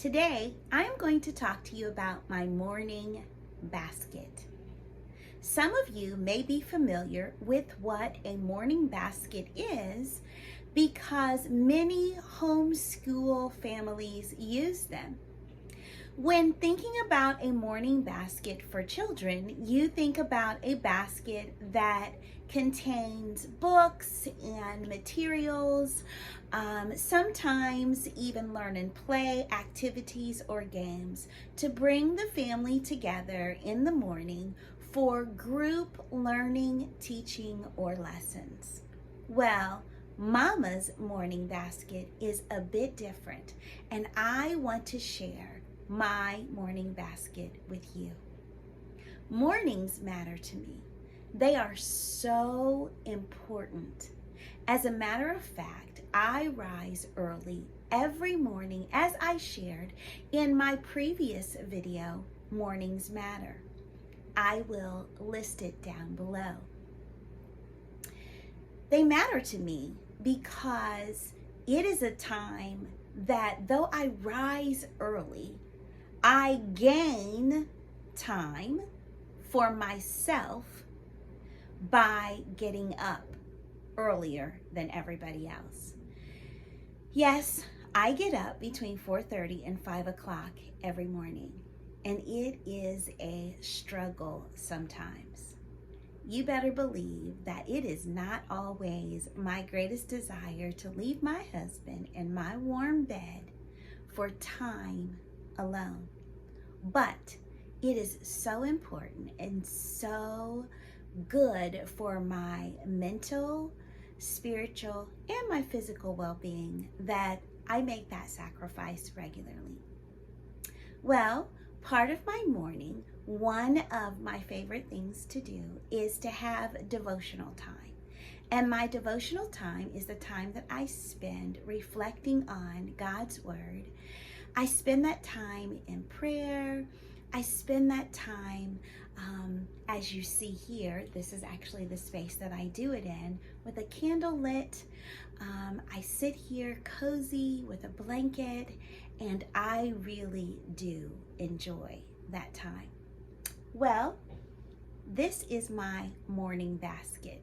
Today, I'm going to talk to you about my morning basket. Some of you may be familiar with what a morning basket is because many homeschool families use them. When thinking about a morning basket for children, you think about a basket that contains books and materials, sometimes even learn and play activities or games to bring the family together in the morning for group learning, teaching, or lessons. Well, Mama's morning basket is a bit different, and I want to share my morning basket with you. Mornings matter to me. They are so important. As a matter of fact, I rise early every morning, as I shared in my previous video, Mornings Matter. I will list it down below. They matter to me because it is a time that though I rise early, I gain time for myself by getting up earlier than everybody else. Yes, I get up between 4:30 and 5 o'clock every morning, and it is a struggle sometimes. You better believe that it is not always my greatest desire to leave my husband in my warm bed for time alone. But it is so important and so good for my mental, spiritual, and my physical well-being that I make that sacrifice regularly. Well, part of my morning, one of my favorite things to do is to have devotional time. And my devotional time is the time that I spend reflecting on God's Word. I spend that time in prayer. I spend that time, as you see here, this is actually the space that I do it in, with a candle lit. I sit here cozy with a blanket, and I really do enjoy that time. Well, this is my morning basket.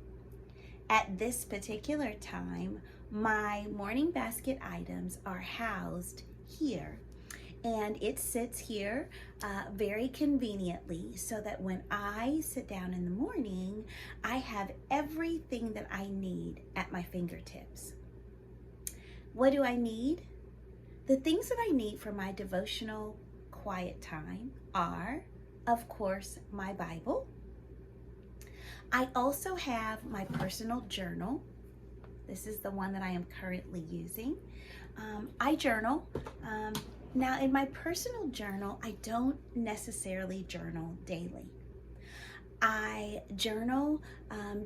At this particular time, my morning basket items are housed here, and it sits here very conveniently so that when I sit down in the morning, I have everything that I need at my fingertips. What do I need? The things that I need for my devotional quiet time are, of course, my Bible. I also have my personal journal. This is the one that I am currently using. I journal. Now, in my personal journal, I don't necessarily journal daily. I journal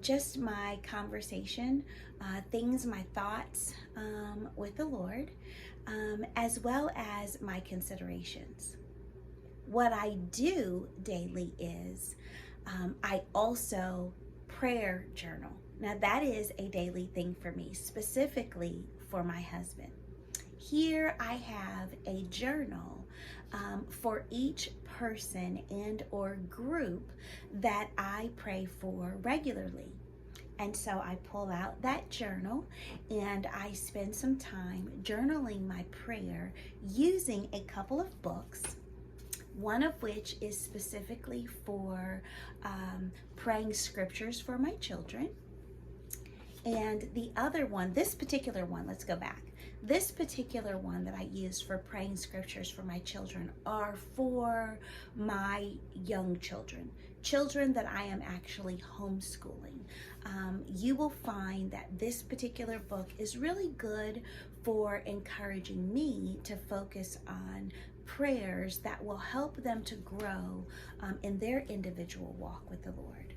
just my conversation, my thoughts with the Lord, as well as my considerations. What I do daily is I also prayer journal. Now, that is a daily thing for me, specifically for my husband. Here I have a journal for each person and or group that I pray for regularly. And so I pull out that journal and I spend some time journaling my prayer using a couple of books, one of which is specifically for praying scriptures for my children. And the other one, this particular one that I use for praying scriptures for my children are for my young children that I am actually homeschooling. You will find that this particular book is really good for encouraging me to focus on prayers that will help them to grow in their individual walk with the Lord.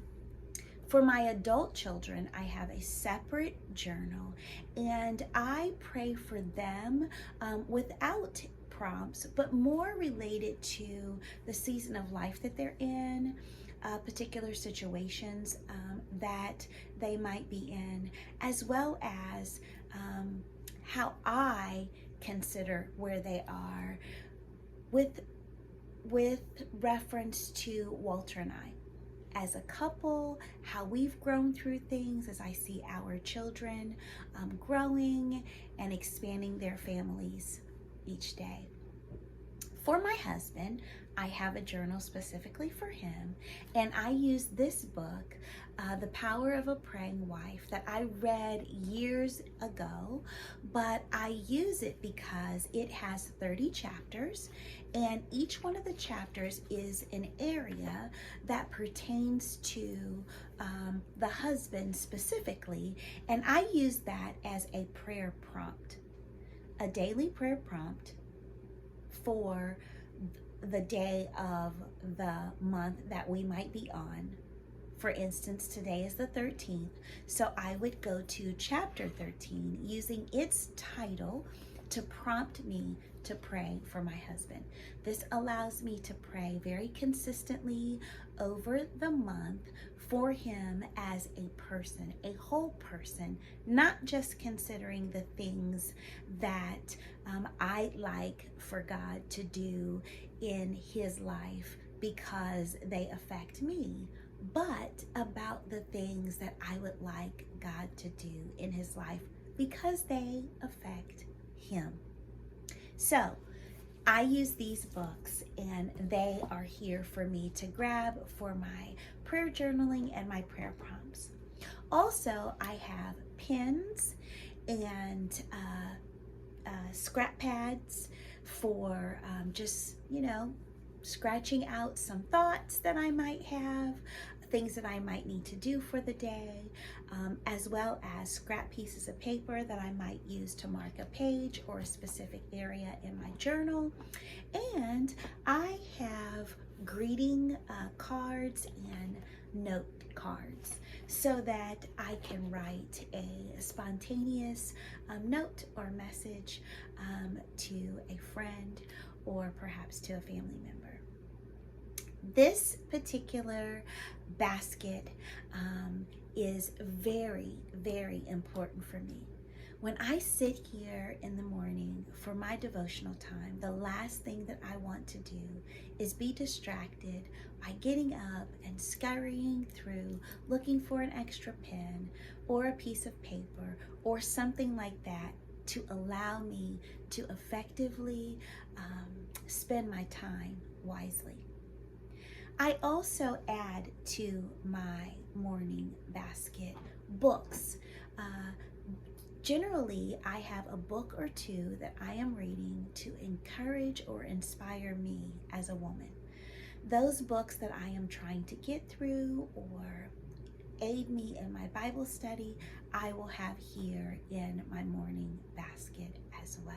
For my adult children, I have a separate journal, and I pray for them without prompts, but more related to the season of life that they're in, particular situations that they might be in, as well as how I consider where they are with reference to Walter and I as a couple, how we've grown through things, as I see our children growing and expanding their families each day. For my husband, I have a journal specifically for him, and I use this book, The Power of a Praying Wife, that I read years ago, but I use it because it has 30 chapters, and each one of the chapters is an area that pertains to the husband specifically, and I use that as a prayer prompt, a daily prayer prompt for the day of the month that we might be on. For instance, today is the 13th, so I would go to chapter 13 using its title to prompt me to pray for my husband. This allows me to pray very consistently over the month for him as a person, a whole person, not just considering the things that I'd like for God to do in his life because they affect me, but about the things that I would like God to do in his life because they affect him. So I use these books, and they are here for me to grab for my prayer journaling and my prayer prompts. Also, I have pens and scrap pads for just, scratching out some thoughts that I might have, things that I might need to do for the day, as well as scrap pieces of paper that I might use to mark a page or a specific area in my journal. And I have greeting cards and note cards so that I can write a spontaneous note or message to a friend or perhaps to a family member. This particular basket is very, very important for me. When I sit here in the morning for my devotional time, the last thing that I want to do is be distracted by getting up and scurrying through looking for an extra pen or a piece of paper or something like that to allow me to effectively spend my time wisely. I also add to my morning basket books. Generally, I have a book or two that I am reading to encourage or inspire me as a woman. Those books that I am trying to get through or aid me in my Bible study, I will have here in my morning basket as well.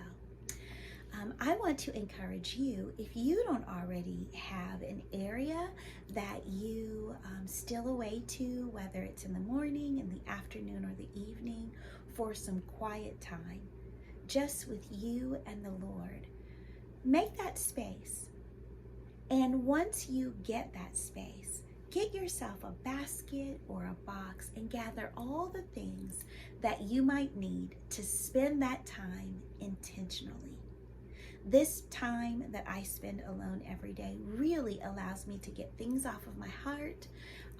I want to encourage you, if you don't already have an area that you steal away to, whether it's in the morning, in the afternoon, or the evening, for some quiet time, just with you and the Lord, make that space. And once you get that space, get yourself a basket or a box and gather all the things that you might need to spend that time intentionally. This time that I spend alone every day really allows me to get things off of my heart,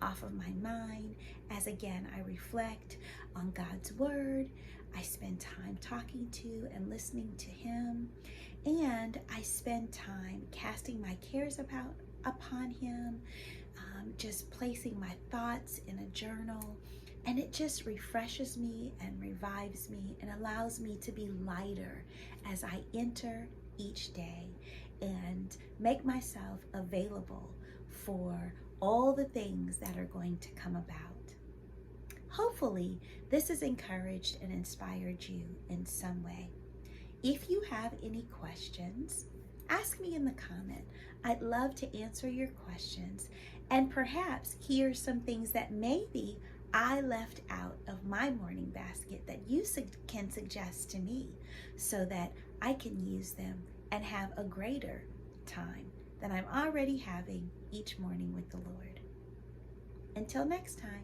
off of my mind, as again, I reflect on God's word. I spend time talking to and listening to him, and I spend time casting my cares upon him, just placing my thoughts in a journal, and it just refreshes me and revives me and allows me to be lighter as I enter each day and make myself available for all the things that are going to come about. Hopefully, this has encouraged and inspired you in some way. If you have any questions, ask me in the comment. I'd love to answer your questions and perhaps hear some things that maybe I left out of my morning basket that you can suggest to me so that I can use them and have a greater time than I'm already having each morning with the Lord. Until next time.